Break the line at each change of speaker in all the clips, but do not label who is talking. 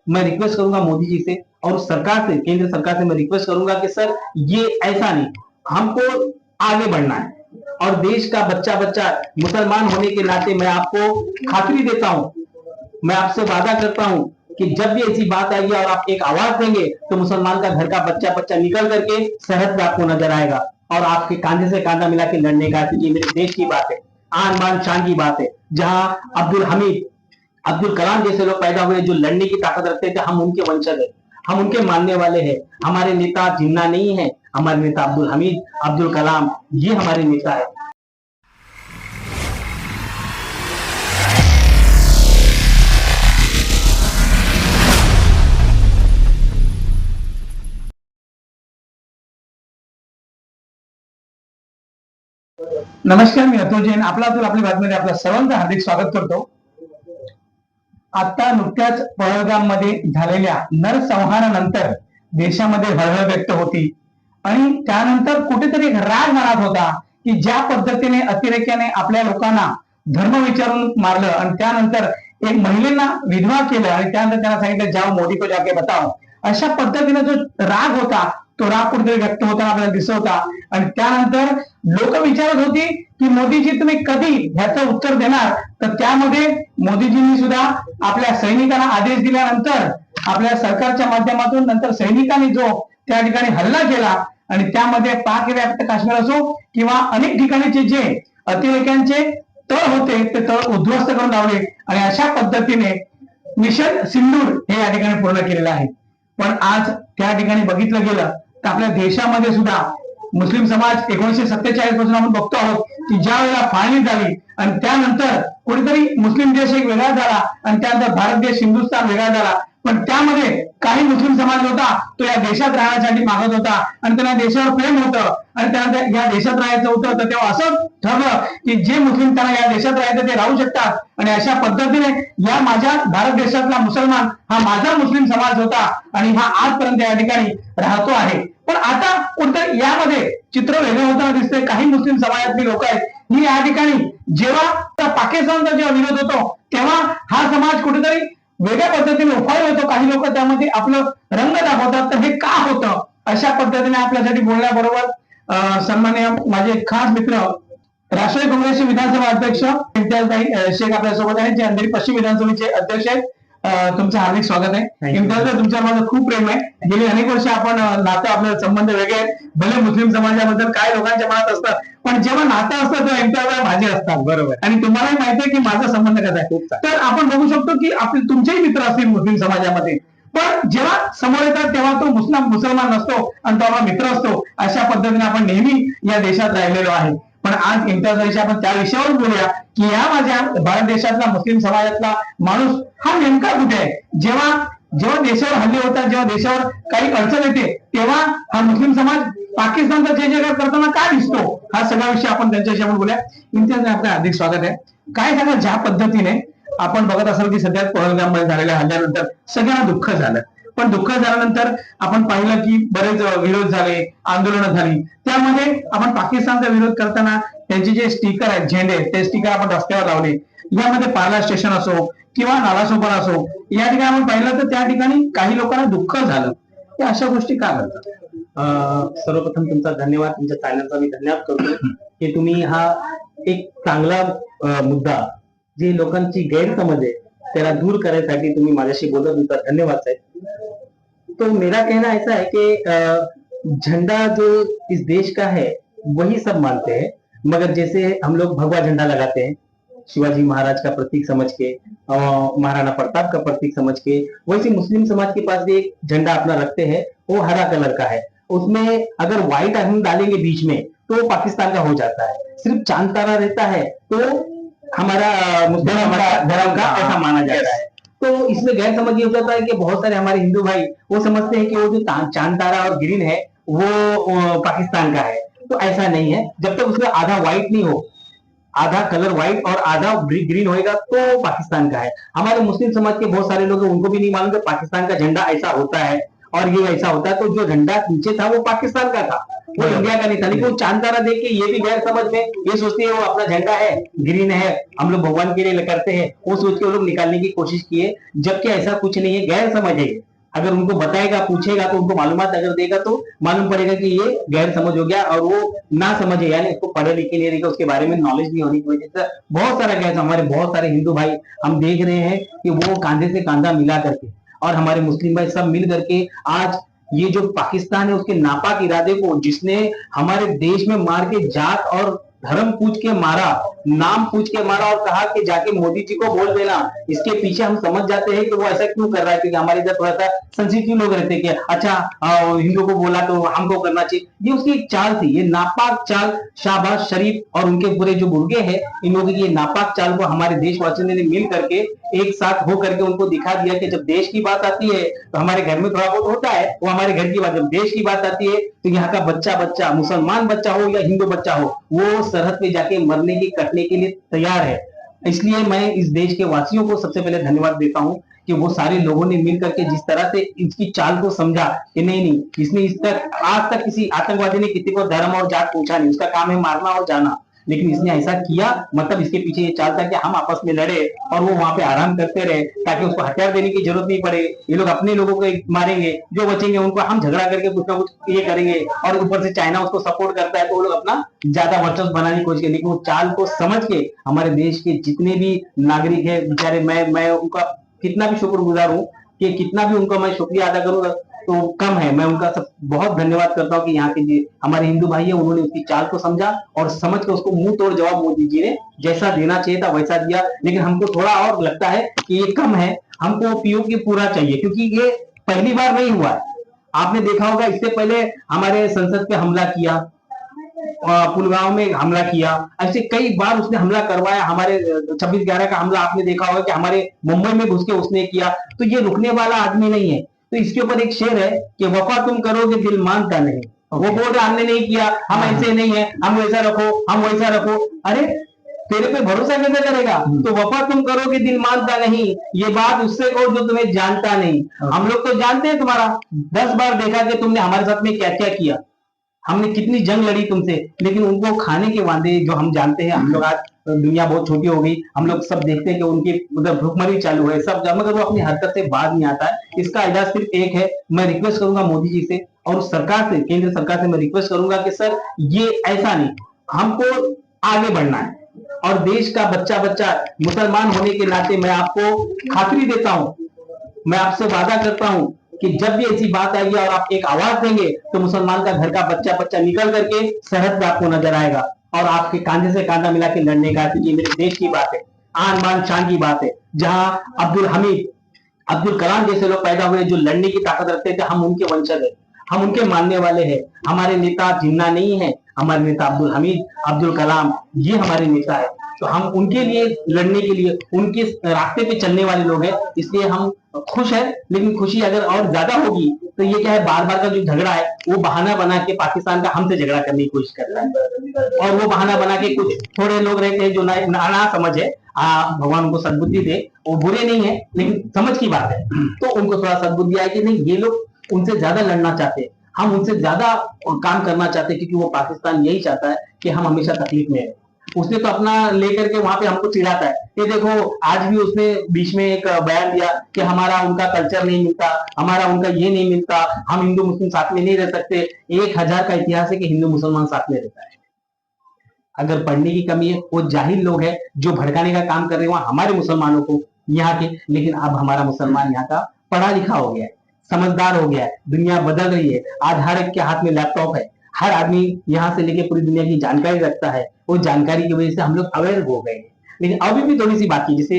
मैं रिक्वेस्ट करूंगा मोदी जी से और सरकार से, केंद्र सरकार से मैं रिक्वेस्ट करूंगा कि सर ये ऐसा नहीं, हमको आगे बढ़ना है और देश का बच्चा बच्चा मुसलमान होने के नाते मैं आपको खातरी देता हूं, मैं आपसे वादा करता हूं कि जब भी ऐसी बात आएगी और आप एक आवाज देंगे तो मुसलमान का घर का बच्चा बच्चा निकल करके सरहद पे आपको नजर आएगा और आपके कांधे से कांधा मिला के लड़ने का, ये मेरे देश की बात है, आन बान शान की बात है। जहां अब्दुल हमीद, अब्दुल कलाम जैसे लोग पैदा हुए जो लड़ने की ताकत रखते थे, हम उनके वंशज है, हम उनके मानने वाले हैं। हमारे नेता जिन्ना नहीं है, हमारे नेता अब्दुल हमीद, अब्दुल कलाम, ये हमारे नेता है।
नमस्कार, मी अतुल जैन. आपला अतुल आपल्या बातमीमध्ये आपलं सर्वांचं हार्दिक स्वागत करतो. आता नुकत्याच पहलगाम मध्ये झालेल्या नरसंहारानंतर देशामध्ये हळहळ व्यक्त होती आणि त्यानंतर कुठेतरी राग मनात होता की ज्या पद्धतीने अतिरेक्याने आपल्या लोकांना धर्म विचारून मारलं आणि त्यानंतर एक महिलेला विधवा केलं आणि त्यानंतर त्यांना सांगितलं जाओ मोदी को जाके बताओ, अशा पद्धतीने जो राग होता तो राग कुठेतरी व्यक्त होताना आपल्याला दिसत होता. आणि त्यानंतर लोक विचारत होती की मोदीजी तुम्ही कधी ह्याचं उत्तर देणार. तर त्यामध्ये मोदीजींनी सुद्धा आपल्या सैनिकांना आदेश दिल्यानंतर आपल्या सरकारच्या माध्यमातून नंतर सैनिकांनी जो त्या ठिकाणी हल्ला केला आणि त्यामध्ये पाक व्याप्त काश्मीर असो किंवा अनेक ठिकाणीचे जे अतिरेक्यांचे तळ होते ते तळ उद्ध्वस्त करून लावले आणि अशा पद्धतीने मिशन सिंदूर हे या ठिकाणी पूर्ण केलेलं आहे. पण आज त्या ठिकाणी बघितलं गेलं तर आपल्या देशामध्ये सुद्धा मुस्लिम समाज 1947 पासून आपण बघतो आहोत की ज्या वेळेला फाळणी झाली आणि त्यानंतर कुठेतरी मुस्लिम देश एक वेगळा झाला आणि त्यानंतर भारत देश हिंदुस्थान वेगळा झाला. पण त्यामध्ये काही मुस्लिम समाज होता तो या देशात राहण्यासाठी मागत होता आणि त्यांना देशावर प्रेम होतं आणि त्यानंतर या देशात राहायचं होतं. तर तेव्हा असं ठरलं की जे मुस्लिम त्यांना या देशात राहायचं ते राहू शकतात आणि अशा पद्धतीने या माझ्या भारत देशातला मुसलमान हा माझा मुस्लिम समाज होता आणि हा आजपर्यंत या ठिकाणी राहतो आहे. पण आता कुठेतरी यामध्ये चित्र वेगळं होताना दिसतंय. काही मुस्लिम समाजातली लोक आहेत ही या ठिकाणी जेव्हा पाकिस्तानचा जेव्हा विरोध होतो तेव्हा हा समाज कुठेतरी वेगळ्या पद्धतीने उफाळ होतो. काही लोक त्यामध्ये आपलं रंग दाखवतात. तर हे का होतं अशा पद्धतीने आपल्यासाठी बोलण्याबरोबर सन्माननीय माझे खास मित्र राष्ट्रीय काँग्रेसचे विधानसभा अध्यक्ष इम्तियाज शेख आपल्यासोबत आहेत, जे अंधेरी पश्चिम विधानसभेचे अध्यक्ष आहेत. तुमचं हार्दिक स्वागत आहे. इम्तियाज, तुमच्यावर माझं खूप प्रेम आहे. गेली अनेक वर्ष आपण नातं, आपले संबंध वेगळे आहेत. भले मुस्लिम समाजाबद्दल काय लोकांच्या मनात असतात पण जेव्हा नातं असतं तेव्हा इम्तियाज माझे असतात. बरोबर. आणि तुम्हालाही माहिती आहे की माझा संबंध कसा आहे. तर आपण बघू शकतो की आपले तुमचेही मित्र असतील मुस्लिम समाजामध्ये, पण जेव्हा समोर येतात तेव्हा तो मुसलमान नसतो आणि तो आपला मित्र असतो. अशा पद्धतीने आपण नेहमी या देशात राहिलेलो आहे. पण आज इम्तियाज आपण त्या विषयावर बोलूया की या माझ्या भारत देशातला मुस्लिम समाजातला माणूस हा नेमका कुठे आहे. जेव्हा जेव्हा देशावर हल्ले होतात, जेव्हा देशावर काही अडचण येते तेव्हा हा मुस्लिम समाज पाकिस्तानचा जय करताना काय दिसतो, हा सगळा विषय आपण त्यांच्याशी आपण बोलूया. इम्तियाज, आपलं हार्दिक स्वागत आहे. काय सांगा, ज्या पद्धतीने आपण बघत असाल की सध्या पहलगाम मध्ये झालेल्या हल्ल्यानंतर सगळ्यांना दुःख झालं, पण दुःख झाल्यानंतर आपण पाहिलं की बरेच विरोध झाले, आंदोलनं झाली. त्यामध्ये आपण पाकिस्तानचा विरोध करताना त्यांचे जे स्टिकर आहेत, झेंडे, ते स्टिकर आपण रस्त्यावर लावले. यामध्ये पार्ला स्टेशन असो किंवा नालासोपारा असो, या ठिकाणी आपण पाहिलं तर त्या ठिकाणी काही लोकांना दुःख झालं. ते अशा गोष्टी का घडतात?
सर्वप्रथम तुमचा धन्यवाद, तुमच्या चॅनलचा मी धन्यवाद करतो की तुम्ही हा एक चांगला मुद्दा, जे लोकांची गैरसमज आहे त्याला दूर करण्यासाठी तुम्ही माझ्याशी बोलत, तुमचा धन्यवाद साहेब. तो मेरा कहना ऐसा है कि झंडा जो इस देश का है वही सब मानते हैं, मगर जैसे हम लोग भगवा झंडा लगाते हैं शिवाजी महाराज का प्रतीक समझ के, महाराणा प्रताप का प्रतीक समझ के, वैसे मुस्लिम समाज के पास भी एक झंडा अपना रखते हैं, वो हरा कलर का है. उसमें अगर व्हाइट हम डालेंगे बीच में तो पाकिस्तान का हो जाता है. सिर्फ चांद तारा रहता है तो हमारा मुस्लिम धर्म का ऐसा माना जाता है. तो इसमें गैर समझ ये हो जाता है कि बहुत सारे हमारे हिंदू भाई वो समझते हैं कि वो जो चांद तारा और ग्रीन है वो पाकिस्तान का है. तो ऐसा नहीं है. जब तक उसमें आधा व्हाइट नहीं हो, आधा कलर व्हाइट और आधा ग्रीन होएगा तो पाकिस्तान का है. हमारे मुस्लिम समाज के बहुत सारे लोग उनको भी नहीं मालूम कि पाकिस्तान का झंडा ऐसा होता है और ये ऐसा होता है, तो जो झंडा नीचे था वो पाकिस्तान का था, वो इंडिया का नहीं था। लेकिन वो चांद तारा देख के ये भी गैर समझ में ये सोचते हैं वो अपना झंडा है, ग्रीन है, हम लोग भगवान के लिए करते हैं, वो सोच के वो लोग निकालने की कोशिश किए, जबकि ऐसा कुछ नहीं है, गैर समझ है। अगर उनको बताएगा, पूछेगा, तो उनको मालूमात अगर देगा तो मालूम पड़ेगा कि ये गैर समझ हो गया, और वो ना समझे, यानी इसको पढ़े लिखे नहीं रहेगा, उसके बारे में नॉलेज नहीं होने की वजह से बहुत सारा गैर, हमारे बहुत सारे हिंदू भाई हम देख रहे हैं कि वो कांधे से कांधा मिला करके, और हमारे मुस्लिम भाई सब मिल करके आज ये जो पाकिस्तान है उसके नापाक इरादे को, जिसने हमारे देश में मार के जात और धर्म पूछ के मारा, नाम पूछ के मारा, और कहा कि जाके मोदी जी को बोल देना, इसके पीछे हम समझ जाते हैं कि वो ऐसा क्यों कर रहा है, क्योंकि हमारे इधर थोड़ा सा सेंसिटिव लोग रहते हैं कि अच्छा हिंदू को बोला तो हमको करना चाहिए, ये उसकी एक चाल थी, ये नापाक चाल। शाहबाज शरीफ और उनके पूरे जो गुर्गे हैं, इन लोगों की ये नापाक चाल को हमारे देशवासियों ने मिल करके एक साथ हो करके उनको दिखा दिया कि जब देश की बात आती है तो हमारे घर में थोड़ा बहुत होता है, वो हमारे घर की बात, जब देश की बात आती है तो यहाँ का बच्चा बच्चा, मुसलमान बच्चा हो या हिंदू बच्चा हो, वो सरहद पे जाके मरने की कटने के लिए तैयार है। इसलिए मैं इस देश के वासियों को सबसे पहले धन्यवाद देता हूँ कि वो सारे लोगों ने मिल करके जिस तरह से इसकी चाल को समझा कि नहीं, इसने इस तक आज तक किसी आतंकवादी ने किसी को धर्म और जात पूछा नहीं, उसका काम है मारना और जाना, लेकिन इसने ऐसा किया, मतलब इसके पीछे ये चाल था कि हम आपस में लड़े और वो वहां पे आराम करते रहे, ताकि उसको हथियार देने की जरूरत नहीं पड़े, ये लोग अपने लोगों को मारेंगे, जो बचेंगे उनको हम झगड़ा करके कुछ ना कुछ ये करेंगे, और ऊपर से चाइना उसको सपोर्ट करता है तो वो लोग अपना ज्यादा वर्चस्व बनाने की कोशिश करें। लेकिन वो चाल को समझ के हमारे देश के जितने भी नागरिक है बेचारे, मैं उनका कितना भी शुक्रगुजार हूँ, कि कितना भी उनका मैं शुक्रिया अदा करूंगा तो कम है, मैं उनका सब बहुत धन्यवाद करता हूँ कि यहाँ के हमारे हिंदू भाई है, उन्होंने उसकी चाल को समझा और समझ के उसको मुंह तोड़ जवाब मोदी जी ने जैसा देना चाहिए था वैसा दिया। लेकिन हमको थोड़ा और लगता है कि ये कम है, हमको पीओके पूरा चाहिए, क्योंकि ये पहली बार नहीं हुआ है। आपने देखा होगा इससे पहले हमारे संसद पे हमला किया, पुलवामा में हमला किया, ऐसे कई बार उसने हमला करवाया, हमारे 26/11 का हमला आपने देखा होगा कि हमारे मुंबई में घुस के उसने किया, तो ये रुकने वाला आदमी नहीं है। तो इसके ऊपर एक शेर है कि वफा तुम करोगे दिल मानता नहीं, वो बोल रहा हमने नहीं किया, हम ऐसे नहीं है, हम वैसा रखो, हम वैसा रखो, अरे तेरे पे भरोसा कैसे करेगा? तो वफा तुम करोगे दिल मानता नहीं, ये बात उससे कहो जो तुम्हें जानता नहीं। हम लोग तो जानते हैं तुम्हारा, 10 बार देखा कि तुमने हमारे साथ में क्या क्या किया, हमने कितनी जंग लड़ी तुमसे, लेकिन उनको खाने के वादे जो हम जानते हैं, हम लोग आज दुनिया बहुत छोटी हो गई, हम लोग सब देखते हैं कि उनकी उधर भूखमरी चालू है सब, मगर वो अपनी हरकत से बाहर नहीं आता है। इसका इलाज सिर्फ एक है, मैं रिक्वेस्ट करूंगा मोदी जी से और सरकार से, केंद्र सरकार से मैं रिक्वेस्ट करूंगा कि सर ये ऐसा नहीं, हमको आगे बढ़ना है, और देश का बच्चा बच्चा मुसलमान होने के नाते मैं आपको खातरी देता हूं, मैं आपसे वादा करता हूं कि जब भी ऐसी बात आएगी और आप एक आवाज देंगे तो मुसलमान का घर का बच्चा बच्चा निकल करके सरहद पे आपको नजर आएगा और आपके कांधे से कांधा मिला के लड़ने का, क्योंकि ये मेरे देश की बात है, आन बान शान की बात है, जहां अब्दुल हमीद, अब्दुल कलाम जैसे लोग पैदा हुए जो लड़ने की ताकत रखते थे, हम उनके वंशज है, हम उनके मानने वाले हैं। हमारे नेता जिन्ना नहीं है, हमारे नेता अब्दुल हमीद, अब्दुल कलाम, ये हमारे नेता है, तो हम उनके लिए लड़ने के लिए उनके रास्ते पे चलने वाले लोग हैं, इसलिए हम खुश है। लेकिन खुशी अगर और ज्यादा होगी तो ये क्या है, बार बार का जो झगड़ा है वो बहाना बना के पाकिस्तान का हमसे झगड़ा करने की कोशिश कर रहा है, और वो बहाना बना के कुछ थोड़े लोग रहते हैं जो ना समझ है, भगवान उनको सद्बुद्धि दे, वो बुरे नहीं है लेकिन समझ की बात है, तो उनको थोड़ा सद्बुद्धि आए कि नहीं ये लोग उनसे ज्यादा लड़ना चाहते हैं, हम उनसे ज्यादा काम करना चाहते हैं, क्योंकि वो पाकिस्तान यही चाहता है कि हम हमेशा तकलीफ में है। उसने तो अपना लेकर के वहां पे हमको चिढ़ाता है, ये देखो आज भी उसने बीच में एक बयान दिया कि हमारा उनका कल्चर नहीं मिलता, हमारा उनका ये नहीं मिलता, हम हिंदू मुस्लिम साथ में नहीं रह सकते। 1000 का इतिहास है कि हिंदू मुसलमान साथ में रहता है। अगर पढ़ने की कमी है, वो जाहिल लोग हैं जो भड़काने का काम कर रहे हैं वहां हमारे मुसलमानों को यहाँ के, लेकिन अब हमारा मुसलमान यहाँ का पढ़ा लिखा हो गया है, समझदार हो गया है, दुनिया बदल रही है, आज हर एक के हाथ में लैपटॉप है, हर आदमी यहाँ से लेके पूरी दुनिया की जानकारी रखता है, वो जानकारी की वजह से हम लोग अवेयर हो गए हैं। लेकिन अभी भी थोड़ी सी बाकी, जैसे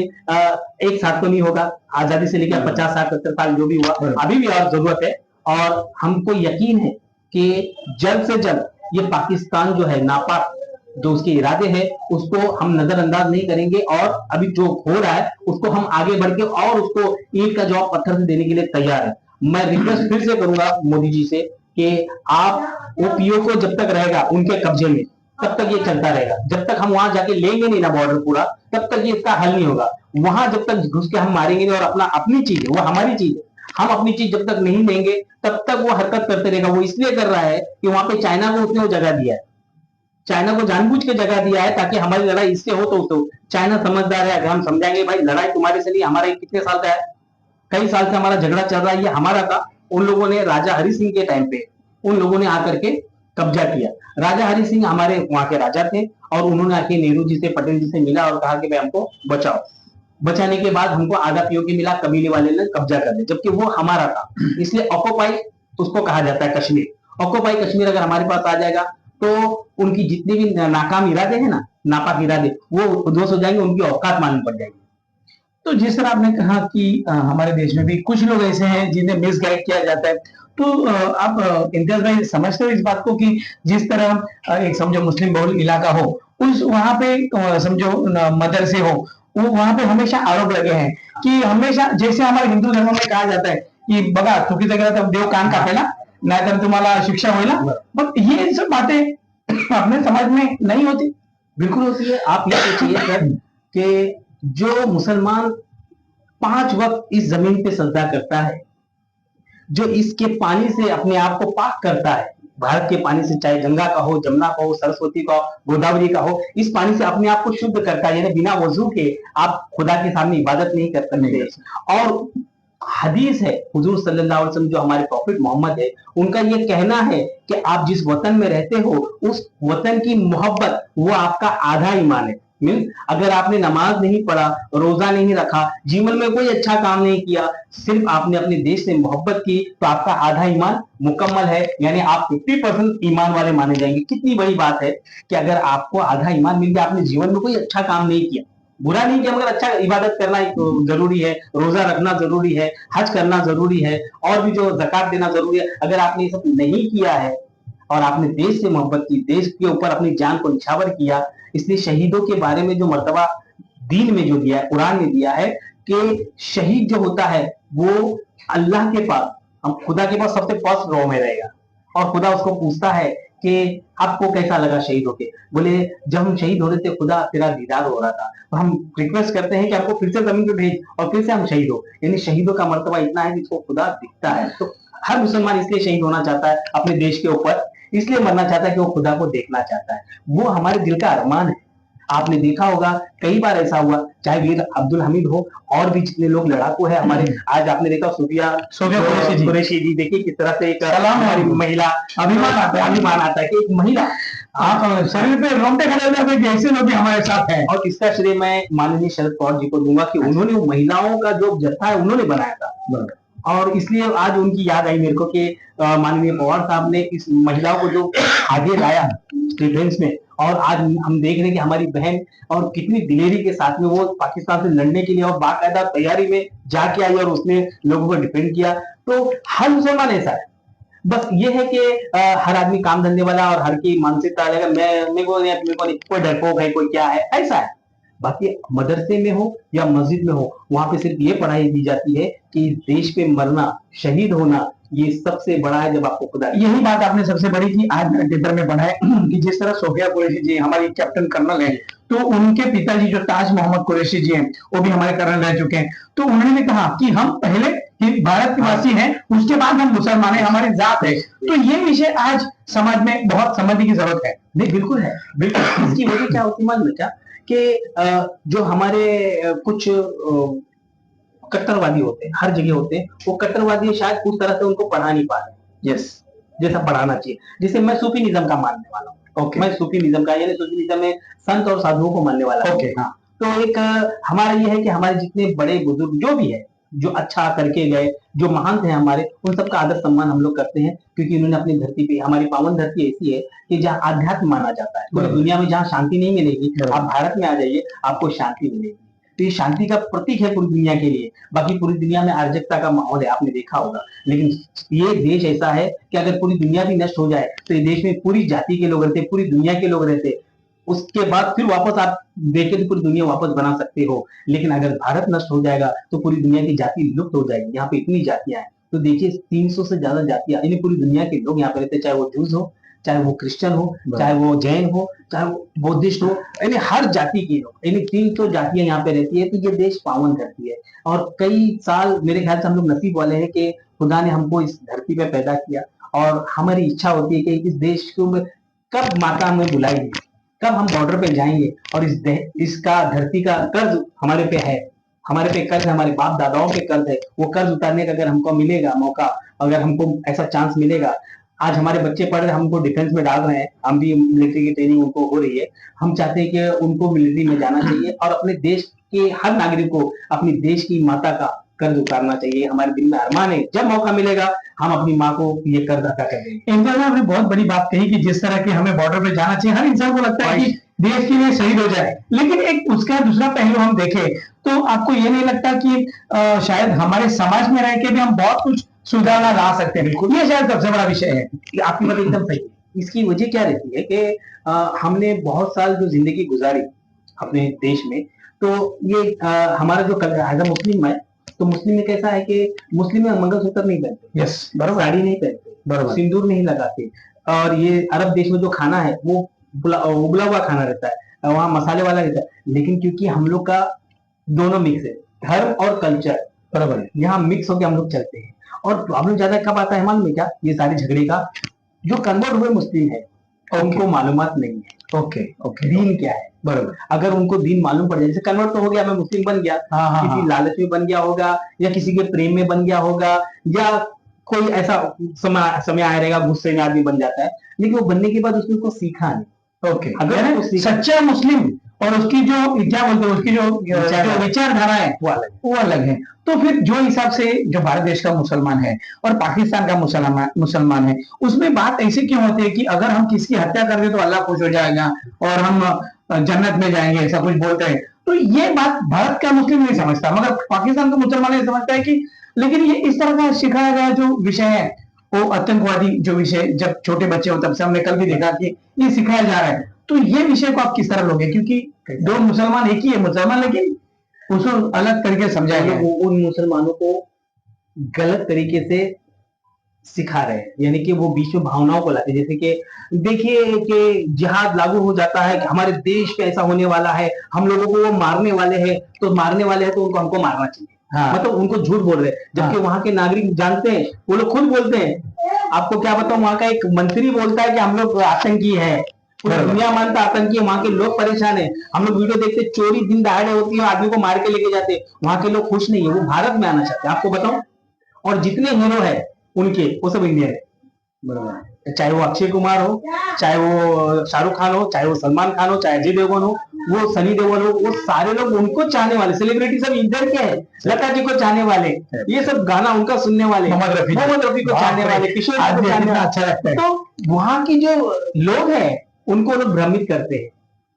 एक साथ तो नहीं होगा, आजादी से लेकर 50 साल 70 साल जो भी हुआ, अभी भी और जरूरत है, और हमको यकीन है कि जल्द से जल्द ये पाकिस्तान जो है नापाक जो उसके इरादे हैं उसको हम नजरअंदाज नहीं करेंगे, और अभी जो हो रहा है उसको हम आगे बढ़ के और उसको ईंट का जवाब पत्थर से देने के लिए तैयार है। मैं रिक्वेस्ट फिर से करूंगा मोदी जी से कि आप वो पीओ को जब तक रहेगा उनके कब्जे में तब तक ये चलता रहेगा, जब तक हम वहां जाके लेंगे नहीं ना बॉर्डर पूरा, तब तक ये इसका हल नहीं होगा। वहां जब तक घुस के हम मारेंगे और अपनी चीज है वो हमारी चीज है, हम अपनी चीज जब तक नहीं देंगे तब तक वो हरकत करते रहेगा। वो इसलिए कर रहा है कि वहां पे चाइना को उसने वो जगह दिया है, चाइना को जानबूझ के जगह दिया है ताकि हमारी लड़ाई इससे हो तो चाइना समझदार है। अगर हम समझाएंगे भाई लड़ाई तुम्हारे से नहीं, हमारा ये कितने साल का है, कई साल से हमारा झगड़ा चल रहा है, ये हमारा था। उन लोगों ने राजा हरि सिंह के टाइम पे उन लोगों ने आकर के कब्जा किया। राजा हरि सिंह हमारे वहां के राजा थे और उन्होंने आके नेहरू जी से, पटेल जी से मिला और कहा कि भाई हमको बचाओ। बचाने के बाद हमको आधा पीओके मिला, कबीले वाले ने कब्जा कर लिया, जबकि वो हमारा था। इसलिए ऑक्युपाई उसको कहा जाता है कश्मीर। ऑक्युपाई कश्मीर अगर हमारे पास आ जाएगा तो उनकी जितने भी नाकाम इरादे हैं ना, नापाक इरादे, वो उध्वस्त हो जाएंगे, उनकी औकात मालूम पड़ जाएगी।
तो जिस तरह आपने कहा कि हमारे देश में भी कुछ लोग ऐसे हैं जिन्हें मिसगाइड किया जाता है, तो आप इम्तियाज भाई समझते हो इस बात को कि जिस तरह एक समझो मुस्लिम बहुल इलाका हो, उस वहां पे समझो मदरसे हो, वो वहां पे हमेशा आरोप लगे हैं कि हमेशा जैसे हमारे हिंदू धर्म में कहा जाता है कि बघा चुकीचं केलं तर देव कान कापेला, नाहीतर तुम्हाला शिक्षा होईल ना, बट ये सब बातें अपने समाज में नहीं होती।
बिल्कुल होती है। आप ये सोचिए सर कि जो मुसलमान 5 वक्त इस जमीन पे सजदा करता है, जो इसके पानी से अपने आप को पाक करता है, भारत के पानी से, चाहे गंगा का हो, जमुना का हो, सरस्वती का हो, गोदावरी का हो, इस पानी से अपने आप को शुद्ध करता है। यानी बिना वजू के आप खुदा के सामने इबादत नहीं कर सकते। और हदीस है, हुजूर सल्लल्लाहु अलैहि वसल्लम जो हमारे प्रॉफिट मोहम्मद है, उनका ये कहना है कि आप जिस वतन में रहते हो उस वतन की मोहब्बत वो आपका आधा ईमान है। मीन्स अगर आपने नमाज नहीं पढ़ा, रोजा नहीं रखा, जीवन में कोई अच्छा काम नहीं किया, सिर्फ आपने अपने देश से मोहब्बत की, तो आपका आधा ईमान मुकम्मल है। यानी आप 50% ईमान वाले माने जाएंगे। कितनी बड़ी बात है कि अगर आपको आधा ईमान मिल गया, आपने जीवन में कोई अच्छा काम नहीं किया, बुरा नहीं किया, मगर अच्छा इबादत करना जरूरी है, रोजा रखना जरूरी है, हज करना जरूरी है, और भी जो ज़कात देना जरूरी है। अगर आपने ये सब नहीं किया है और आपने देश से मोहब्बत की, देश के ऊपर अपनी जान को निछावर किया, इसलिए शहीदों के बारे में जो मर्तबा दीन में जो दिया है, कुरान में दिया है कि शहीद जो होता है वो अल्लाह के पास, हम खुदा के पास सबसे फर्स्ट रो में रहेगा और खुदा उसको पूछता है कि आपको कैसा लगा शहीद होके। बोले जब हम शहीद हो रहे थे खुदा तेरा दीदार हो रहा था, तो हम रिक्वेस्ट करते हैं कि आपको फिर से जमीन पे भेज और फिर से हम शहीद हो। यानी शहीदों का मर्तबा इतना है जिसको खुदा दिखता है। तो हर मुसलमान इसलिए शहीद होना चाहता है अपने देश के ऊपर, इसलिए मरना चाहता है कि वो खुदा को देखना चाहता है। वो हमारे दिल का अरमान है। आपने देखा होगा कई बार ऐसा हुआ, चाहे वीर अब्दुल हमीद हो और भी जितने लोग लड़ाकू है हमारे, आज आपने देखा सोफिया कुरैशी जी, देखिए किस तरह से एक हमारी महिला, अभिमान आता है कि एक महिला,
आप शरीर पे रोंगटे खड़े हो जाते हैं कि ऐसे लोग भी हमारे साथ हैं।
और इसका श्रेय मैं माननीय शरद पवार जी को दूंगा कि उन्होंने वो महिलाओं का जो जत्था है उन्होंने बनाया था, और इसलिए आज उनकी याद आई मेरे को कि माननीय पवार साहब ने इस महिलाओं को जो आगे लाया डिफेंस में, और आज हम देख रहे हैं कि हमारी बहन और कितनी दिलेरी के साथ में वो पाकिस्तान से लड़ने के लिए और बाकायदा तैयारी में जाके आई और उसने लोगों को डिफेंड किया। तो हर मुसलमान ऐसा है। बस ये है कि हर आदमी काम धंधे वाला और हर की मानसिकता अलग है, मेरे को कोई डरपोक है, कोई क्या है, ऐसा है। बाकी मदरसे में हो या मस्जिद में हो, वहां पे सिर्फ ये पढ़ाई दी जाती है कि देश पे मरना, शहीद होना, ये सबसे बड़ा है। जब आपको खुदा,
यही बात आपने सबसे बड़ी की आज मेरे टेपर में पढ़ा है कि जिस तरह सोफिया कुरैशी जी हमारी कैप्टन कर्नल है, तो उनके पिताजी जो ताज मोहम्मद कुरैशी जी हैं वो भी हमारे कर्नल रह चुके हैं। तो उन्होंने कहा कि हम पहले भारत के वासी हैं, उसके बाद हम मुसलमान हैं, हमारी जात है। तो ये विषय आज समाज में बहुत समझने की जरूरत है।
नहीं बिल्कुल है, बिल्कुल। इसकी वजह क्या होती है मालूम है क्या, कि जो हमारे कुछ कट्टरवादी होते हैं, हर जगह होते हैं, वो कट्टरवादी शायद उस तरह से उनको पढ़ा नहीं पा रहे, यस, जैसा पढ़ाना चाहिए। जैसे मैं सूफी निज़म का मानने वाला हूँ, मैं सूफी निज़म का, यानी सूफी निज़म में संत और साधुओं को मानने वाला हूँ। हाँ, तो एक हमारा ये है कि हमारे जितने बड़े बुजुर्ग जो भी है, जो अच्छा करके गए, जो महान थे हमारे, उन सबका आदर सम्मान हम लोग करते हैं, क्योंकि उन्होंने अपनी धरती पे, हमारी पावन धरती ऐसी है कि जहाँ आध्यात्म माना जाता है। पूरी दुनिया में जहाँ शांति नहीं मिलेगी, आप भारत में आ जाइए, आपको शांति मिलेगी। तो ये शांति का प्रतीक है पूरी दुनिया के लिए। बाकी पूरी दुनिया में अराजकता का माहौल है, आपने देखा होगा। लेकिन ये देश ऐसा है कि अगर पूरी दुनिया भी नष्ट हो जाए तो ये देश में पूरी जाति के लोग रहते, पूरी दुनिया के लोग रहते, उसके बाद फिर वापस आप देखें तो पूरी दुनिया वापस बना सकते हो। लेकिन अगर भारत नष्ट हो जाएगा तो पूरी दुनिया की जाति लुप्त हो जाएगी। यहाँ पे इतनी जातियां हैं, तो देखिए 300 से ज्यादा जातियां, यानी पूरी दुनिया के लोग यहाँ पे रहते, चाहे वो जूस हो, चाहे वो क्रिश्चियन हो, चाहे वो जैन हो, चाहे वो बुद्धिस्ट हो, यानी हर जाति के लोग, यानी 300 जातियां यहाँ पे रहती है। तो ये देश पावन धरती है और कई साल मेरे ख्याल से हम लोग नसीब वाले हैं कि खुदा ने हमको इस धरती पे पैदा किया। और हमारी इच्छा होती है कि इस देश को कब माता हमें बुलाएगी, कब हम बॉर्डर पे जाएंगे और इसका धरती का कर्ज हमारे पे है, हमारे पे कर्ज है, हमारे बाप दादाओं पे कर्ज है। वो कर्ज उतारने का अगर हमको मिलेगा मौका, अगर हमको ऐसा चांस मिलेगा, आज हमारे बच्चे पढ़ रहे हैं, हमको डिफेंस में डाल रहे हैं, हम भी मिलिट्री की ट्रेनिंग उनको हो रही है, हम चाहते हैं कि उनको मिलिट्री में जाना चाहिए और अपने देश के हर नागरिक को अपनी देश की माता का कर्ज उतारना चाहिए। हमारे दिल में अरमान है, जब मौका मिलेगा हम अपनी माँ को ये कर्ज अदा कर देंगे।
इंसान आपने बहुत बड़ी बात कही कि जिस तरह के हमें बॉर्डर पे जाना चाहिए, हर इंसान को लगता है कि देश के लिए शहीद हो जाए, लेकिन एक उसका दूसरा पहलू हम देखें तो आपको ये नहीं लगता कि शायद हमारे समाज में रह के भी हम बहुत कुछ सुधारना ला सकते हैं? बिल्कुल, ये शायद सबसे बड़ा विषय है।
आपकी बात एकदम सही है। इसकी वजह क्या रहती है कि हमने बहुत साल जो जिंदगी गुजारी अपने देश में, तो ये हमारा जो एज अ मुस्लिम है, तो मुस्लिम में कैसा है कि मुस्लिम में मंगलसूत्र नहीं पहनते,
यस, बराबर,
साड़ी नहीं पहनते,
बराबर,
सिंदूर नहीं लगाते, और ये अरब देश में जो खाना है वो उबला हुआ खाना रहता है, वहाँ मसाले वाला रहता है। लेकिन क्योंकि हम लोग का दोनों मिक्स है, धर्म और कल्चर बराबर है, यहाँ मिक्स होकर हम लोग चलते हैं। और प्रॉब्लम ज्यादा कब आता है मालूम है क्या? ये सारे झगड़े का, जो कन्वर्ट हुए मुस्लिम है उनको मालूमात नहीं है
ओके
दीन क्या है। बराबर, अगर उनको दीन मालूम पड़ जाए, जैसे कन्वर्ट तो हो गया, मैं मुस्लिम बन गया, किसी लालच में बन गया होगा, या किसी के प्रेम में बन गया होगा, या कोई ऐसा समय आया रहेगा गुस्से में आदमी बन जाता है, लेकिन वो बनने के बाद उसने को सीखा नहीं।
ओके, अगर सच्चा मुस्लिम और उसकी जो क्या बोलते हैं, उसकी जो विचारधारा है वो अलग है। तो फिर जो हिसाब से जो भारत देश का मुसलमान है और पाकिस्तान का मुसलमान है, उसमें बात ऐसे क्यों होती है कि अगर हम किसी की हत्या कर दे तो अल्लाह खुश हो जाएगा और हम जन्नत में जाएंगे, ऐसा कुछ बोलते हैं। तो ये बात भारत का मुस्लिम नहीं समझता, मगर पाकिस्तान का मुसलमान ये समझता है कि, लेकिन ये इस तरह का सिखाया गया जो विषय है वो आतंकवादी जो विषय, जब छोटे बच्चे हो तब से हमने कल भी देखा कि ये सिखाया जा रहा है। तो ये विषय को आप किस तरह लोगे? क्योंकि दो मुसलमान एक ही है मुसलमान, लेकिन उसको अलग तरीके समझाएंगे।
वो उन मुसलमानों को गलत तरीके से सिखा रहे हैं, यानी कि वो बीच में भावनाओं को लाते हैं। जैसे कि देखिए कि जिहाद लागू हो जाता है कि हमारे देश पे ऐसा होने वाला है, हम लोगों को वो मारने वाले हैं, तो मारने वाले हैं तो उनको हमको मारना चाहिए। मतलब उनको झूठ बोल रहे हैं, जबकि वहां के नागरिक जानते हैं, वो लोग खुद बोलते हैं। आपको क्या बताऊं, वहां का एक मंत्री बोलता है कि हम लोग आतंकी है, पूरी दुनिया मानता आतंकी है, वहां के लोग परेशान है। हम लोग वीडियो देखते, चोरी दिन दहाड़े होती है, आदमी को मार के लेके जाते, वहां के लोग खुश नहीं है, वो भारत में आना चाहते हैं। आपको बताऊं, और जितने हीरो है उनके, वो सब इंडियन है, बराबर, चाहे वो अक्षय कुमार हो, चाहे वो शाहरुख खान हो, चाहे वो सलमान खान हो, चाहे अजय देवगन हो, वो सनी देओल हो, वो सारे लोग उनको चाहने वाले, सेलिब्रिटी सब इधर के हैं, लता जी को चाहने वाले, ये सब गाना उनका सुनने वाले, मोहम्मद रफी को चाहने वाले, किशोर को चाहने वाले, अच्छा लगता है। तो वहां की जो लोग हैं उनको लोग भ्रमित करते हैं,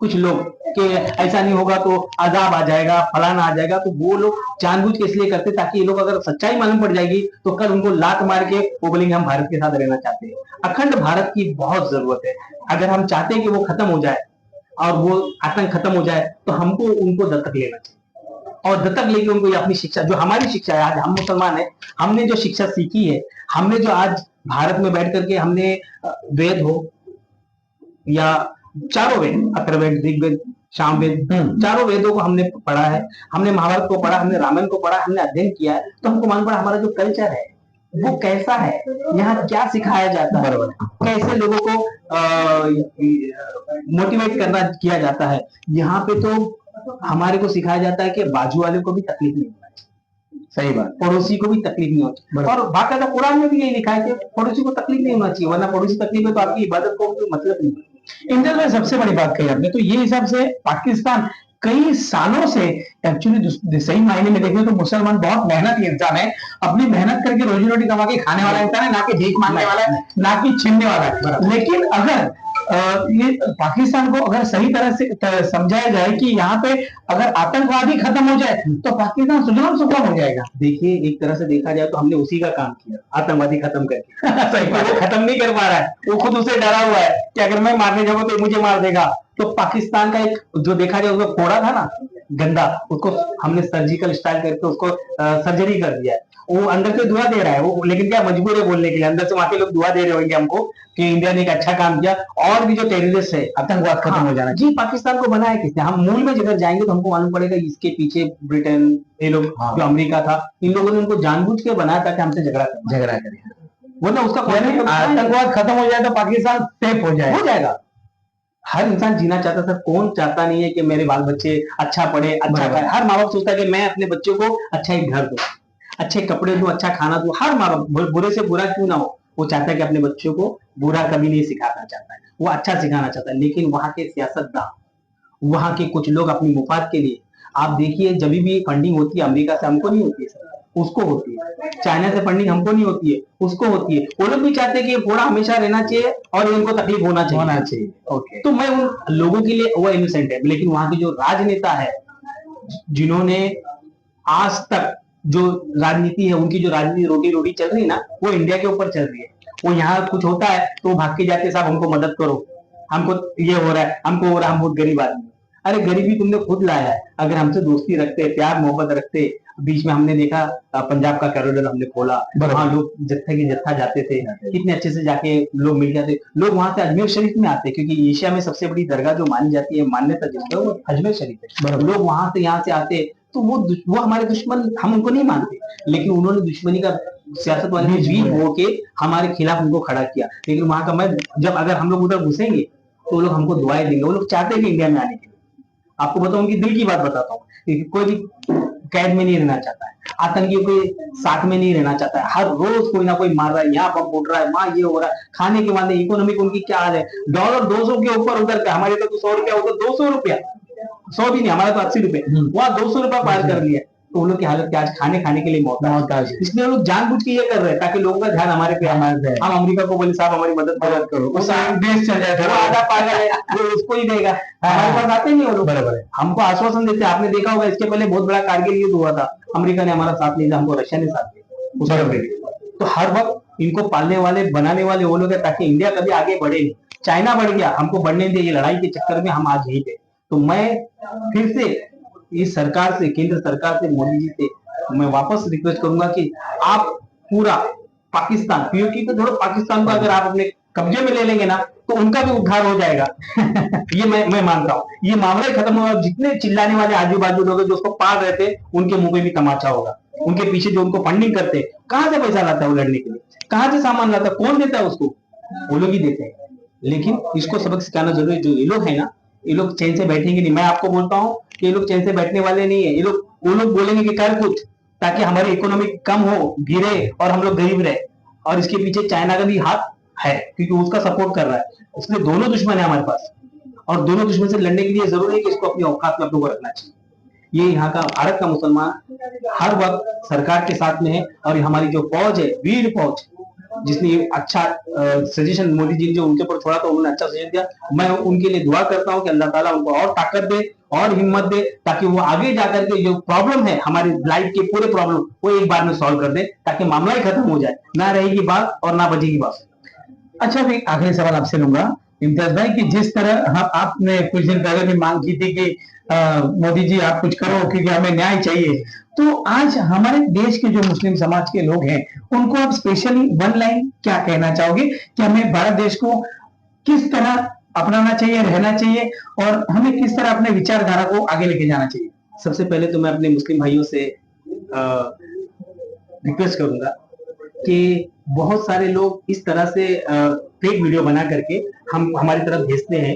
कुछ लोग कि ऐसा नहीं होगा तो अजाब आ जाएगा, फलाना आ जाएगा, तो वो लोग जानबूझ के इसलिए करते ताकि ये लोग, अगर सच्चाई मालूम पड़ जाएगी तो कल उनको लात मार के वो बोलेंगे हम भारत के साथ रहना चाहते हैं। अखंड भारत की बहुत जरूरत है। अगर हम चाहते हैं कि वो खत्म हो जाए और वो आतंक खत्म हो जाए, तो हमको उनको दत्तक लेना चाहिए, और दत्तक लेके उनको अपनी शिक्षा, जो हमारी शिक्षा है, आज हम मुसलमान है, हमने जो शिक्षा सीखी है, हमने जो आज भारत में बैठ करके हमने वेद हो या चारों वेद, अथर्ववेद, ऋग्वेद, सामवेद, चारों वेदों को हमने पढ़ा है, हमने महाभारत को पढ़ा, हमने रामायण को पढ़ा, हमने अध्ययन किया है, तो हमको मालूम पड़ा हमारा जो कल्चर है वो कैसा है, यहाँ क्या सिखाया जाता है, कैसे लोगों को मोटिवेट करना किया जाता है। यहाँ पे तो हमारे को सिखाया जाता है कि बाजू वाले को भी तकलीफ नहीं होना चाहिए, सही बात, पड़ोसी को भी तकलीफ नहीं होती, और बाकायदा कुरान में भी यही लिखा है कि पड़ोसी को तकलीफ नहीं होना चाहिए, वरना पड़ोसी तकलीफ है तो आपकी इबादत को मतलब नहीं।
इंडिया में सबसे बड़ी बात कही आपने, तो ये हिसाब से पाकिस्तान कई सालों से एक्चुअली सही मायने में देखें तो मुसलमान बहुत मेहनती इंसान है, अपनी मेहनत करके रोजी रोटी कमा के खाने वाला इंसान है, ना कि भीख मांगने वाला है, ना कि छीनने वाला है। लेकिन अगर ये पाकिस्तान को अगर सही तरह से समझाया जाए कि यहाँ पे अगर आतंकवादी खत्म हो जाए तो पाकिस्तान सुजलाम सुफलाम हो जाएगा।
देखिए, एक तरह से देखा जाए तो हमने उसी का काम किया, आतंकवादी खत्म करके। सही बात, वो खत्म नहीं कर पा रहा है, वो खुद उसे डरा हुआ है कि अगर मैं मारने जाऊंगा तो मुझे मार देगा। तो पाकिस्तान का एक जो देखा जाए, उसका फोड़ा था ना गंदा, उसको हमने सर्जिकल स्टाइल करके उसको सर्जरी कर दिया है, वो अंदर से दुआ दे रहा है वो, लेकिन क्या मजबूर है बोलने के लिए, अंदर से वहां के लोग दुआ दे रहे होंगे हमको कि इंडिया ने एक अच्छा काम किया। और भी जो टेररिस्ट है,
आतंकवाद खत्म हो जाना
जी, पाकिस्तान को बनाया किसने? हम मूल में जिधर जाएंगे तो हमको मालूम पड़ेगा इसके पीछे ब्रिटेन, ये लोग जो अमेरिका था, इन लोगों ने उनको जानबूझ के बनाया था कि हमसे झगड़ा
करें,
वरना उसका
आतंकवाद खत्म हो जाए तो पाकिस्तान सेफ हो
जाएगा। हर इंसान जीना चाहता था, कौन चाहता नहीं है कि मेरे बाल बच्चे अच्छा पढ़े, अच्छा खाए। हर माँ बाप सोचता है कि मैं अपने बच्चों को अच्छा एक घर दूं, अच्छे कपड़े दूं, अच्छा खाना दूं। हर माँ बाप बुरे से बुरा क्यों ना हो, वो चाहता है कि अपने बच्चों को बुरा कभी नहीं सिखाना चाहता है, वो अच्छा सिखाना चाहता है। लेकिन वहां के सियासतदान, वहां के कुछ लोग अपनी मुफाद के लिए, आप देखिए जब भी फंडिंग होती है अमेरिका से, हमको नहीं होती है सर, उसको होती है। चाइना से फंडिंग हमको नहीं होती है, उसको होती है। वो लोग भी चाहते हैं कि थोड़ा हमेशा रहना चाहिए और इनको तकलीफ होना चाहिए।
ओके।
तो मैं उन लोगों के लिए, वो इनोसेंट है, लेकिन वहां के जो राजनेता है, जिन्होंने आज तक जो राजनीति है, उनकी जो राजनीति रोटी रोटी चल रही है ना, वो इंडिया के ऊपर चल रही है। वो यहाँ कुछ होता है तो भाग के जाते, साहब हमको मदद करो, हमको ये हो रहा है, हमको हो रहा है, हम बहुत गरीब आदमी। अरे गरीबी तुमने खुद लाया है। अगर हमसे दोस्ती रखते, प्यार मोहब्बत रखते, बीच में हमने देखा पंजाब का कॉरिडोर हमने खोला, वहां लोग जत्थे की जत्था जाते थे, कितने अच्छे से जाके लोग मिल जाते। लोग वहां से अजमेर शरीफ में आते, क्योंकि एशिया में सबसे बड़ी दरगाह जो मानी जाती है, मान्यता जिसकी है, वो अजमेर शरीफ है। लोग वहां से यहाँ से आते, तो वो हमारे दुश्मन, हम उनको नहीं मानते, लेकिन उन्होंने दुश्मनी का सियासत वाले बीच हो के हमारे खिलाफ उनको खड़ा किया। लेकिन वहां का, मैं जब अगर हम लोग उधर घुसेंगे तो वो लोग हमको दुआएं देंगे। वो लोग चाहते हैं कि इंडिया में आने के लिए। आपको बताऊं, उनकी दिल की बात बताता हूँ, कोई भी कैद में नहीं रहना चाहता है, आतंकियों के साथ में नहीं रहना चाहता है। हर रोज कोई ना कोई मार रहा है, यहाँ बम फूट रहा है, वहां ये हो रहा है, खाने के मामले इकोनॉमिक उनकी क्या हाल है। डॉलर 200 के ऊपर उधर का, हमारे तो 100 रुपया, उधर 200 रुपया, 100 भी नहीं, हमारा तो 80 रुपए, वहां 200 रुपया पार कर लिया। तो उन लोग की हालत क्या, आज खाने के लिए मोहताज। इसलिए लोग जानबूझ के ये कर रहे हैं ताकि लोगों का ध्यान हमारे पे। हम अमेरिका को बोले साहब हमारी मदद करो, उस देश चल जाए, वो आधा पागल है, वो उसको ही देगा। हमारे पास आते नहीं वो लोग, हमको आश्वासन देते। आपने देखा होगा इसके पहले बहुत बड़ा कारगिल युद्ध हुआ था, अमेरिका ने हमारा साथ नहीं दिया, हमको रशिया ने साथ दिया। तो हर वक्त इनको पालने वाले, बनाने वाले वो लोग है, ताकि इंडिया कभी आगे बढ़े नहीं। चाइना बढ़ गया, हमको बढ़ने दे, ये लड़ाई के चक्कर में हम आज यहीं पे। तो मैं फिर से इस सरकार से, केंद्र सरकार से, मोदी जी से मैं वापस रिक्वेस्ट करूंगा कि आप पूरा पाकिस्तान, क्योंकि तो थोड़ा पाकिस्तान को अगर आप अपने कब्जे में ले लेंगे ना, तो उनका भी उद्धार हो जाएगा। ये मैं मानता हूँ, ये मामला ही खत्म होगा। जितने चिल्लाने वाले आजू बाजू लोग जो उसको पाल रहे थे, उनके मुंह पे भी तमाचा होगा। उनके पीछे जो उनको फंडिंग करते, कहां से पैसा लाता है वो लड़ने के लिए, कहां से सामान लाता है, कौन देता है उसको? वो लोग ही देते हैं। लेकिन इसको सबक सिखाना जरूरी है। जो ये लोग है ना, ये लोग चैन से बैठेंगे नहीं। मैं आपको बोलता हूँ कि ये लोग चैन से बैठने वाले नहीं है। ये लोग, वो लोग बोलेंगे कि कर कुछ, ताकि हमारी इकोनॉमी कम हो, गिरे और हम लोग गरीब रहे। और इसके पीछे चाइना का भी हाथ है, क्योंकि उसका सपोर्ट कर रहा है। इसलिए दोनों दुश्मन है हमारे पास, और दोनों दुश्मन से लड़ने के लिए जरूरी है कि इसको अपनी औकात में अपनों को रखना चाहिए। ये यहाँ का भारत का मुसलमान हर वक्त सरकार के साथ में है। और हमारी जो फौज है, वीर फौज, जिसने अच्छा सजेशन मोदी जी जो उनके ऊपर छोड़ा था, उन्होंने अच्छा सजेशन दिया। मैं उनके लिए दुआ करता हूँ कि अल्लाह ताला उनको और ताकत दे और हिम्मत दे, ताकि वो आगे जाकर के जो प्रॉब्लम है हमारी लाइफ के पूरे प्रॉब्लम, वो एक बार में सॉल्व कर दे, ताकि मामला ही खत्म हो जाए, ना रहेगी बात और ना बचेगी बात।
अच्छा, मैं आखिरी सवाल आपसे लूंगा इम्तियाज भाई, कि जिस तरह आपने कुछ दिन पहले भी मांग की थी कि मोदी जी आप कुछ करो क्योंकि हमें न्याय चाहिए, तो आज हमारे देश के जो मुस्लिम समाज के लोग हैं, उनको आप स्पेशली वन लाइन क्या कहना चाहोगे कि हमें भारत देश को किस तरह अपनाना चाहिए, रहना चाहिए, और हमें किस तरह अपने विचारधारा को आगे लेके जाना चाहिए?
सबसे पहले तो मैं अपने मुस्लिम भाइयों से रिक्वेस्ट करूंगा कि बहुत सारे लोग इस तरह से फेक वीडियो बना करके हमारी तरफ भेजते हैं।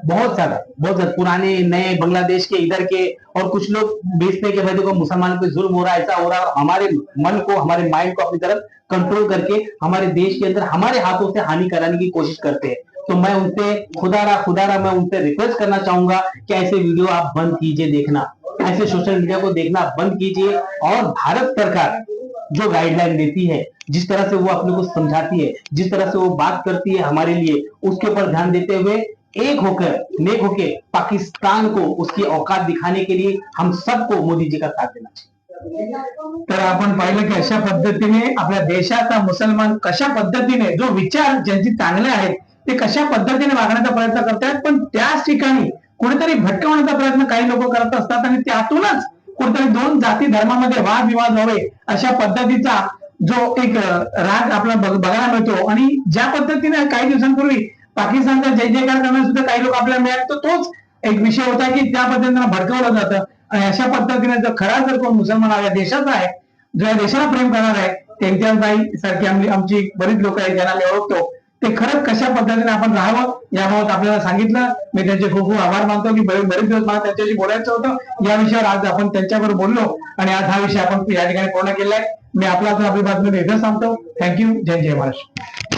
बहुत ज्यादा पुराने नए बांग्लादेश के, इधर के, और कुछ लोग भेजते हैं कि भाई देखो मुसलमान पे जुल्म हो रहा है, ऐसा हो रहा है, और हमारे मन को, हमारे माइंड को अपनी तरफ कंट्रोल करके हमारे देश के अंदर हमारे हाथों से हानि कराने की कोशिश करते हैं। तो मैं उनसे खुदारा मैं उनसे रिक्वेस्ट करना चाहूंगा कि ऐसे वीडियो आप बंद कीजिए देखना, ऐसे सोशल मीडिया को देखना बंद कीजिए। और भारत सरकार जो गाइडलाइन देती है, जिस तरह से वो अपने को समझाती है, जिस तरह से वो बात करती है हमारे लिए, उसके ऊपर ध्यान देते हुए एक होकर, नेक होकर पाकिस्तान को उसकी औकात दिखाने के लिए हम सबको मोदी जी का साथ देना चाहिए।
तर आपण पाहिलं की अशा पद्धतीने आपल्या देशाचा मुसलमान कशा पद्धतीने, जो विचार ज्यांचे चांगले आहेत ते कशा पद्धतीने वागण्याचा प्रयत्न करतात, पण त्याच ठिकाणी कुठेतरी भटकवण्याचा प्रयत्न काही लोक करत असतात, आणि त्यातूनच कुठेतरी दोन जाती धर्मामध्ये वादविवाद व्हावे अशा पद्धतीचा जो एक राग आपला बघायला मिळतो. आणि ज्या पद्धतीने काही दिवसांपूर्वी पाकिस्तानचा जय जयकार करण्यास सुद्धा काही लोक आपल्याला मिळाले, तर तोच एक विषय होता की त्या पद्धतीने भडकवलं जातं. आणि अशा पद्धतीने जर खरा जर कोण मुसलमान या देशाचा आहे, जो या देशाला प्रेम करणार आहे, ते इम्तियाजबाई सारखी आमची बरीच लोक आहेत ज्यांना मी ओळखतो, ते खरंच कशा पद्धतीने आपण राहावं याबाबत आपल्याला सांगितलं. मी त्यांचे खूप खूप आभार मानतो की बरेच दिवस मला त्यांच्याशी बोलायचं होतं या विषयावर. आज आपण त्यांच्याबरोबर बोललो आणि आज हा विषय आपण या ठिकाणी पूर्ण केलाय. मी आपला आपली बातमी इथं सांगतो. थँक्यू. जय जय महाराष्ट्र.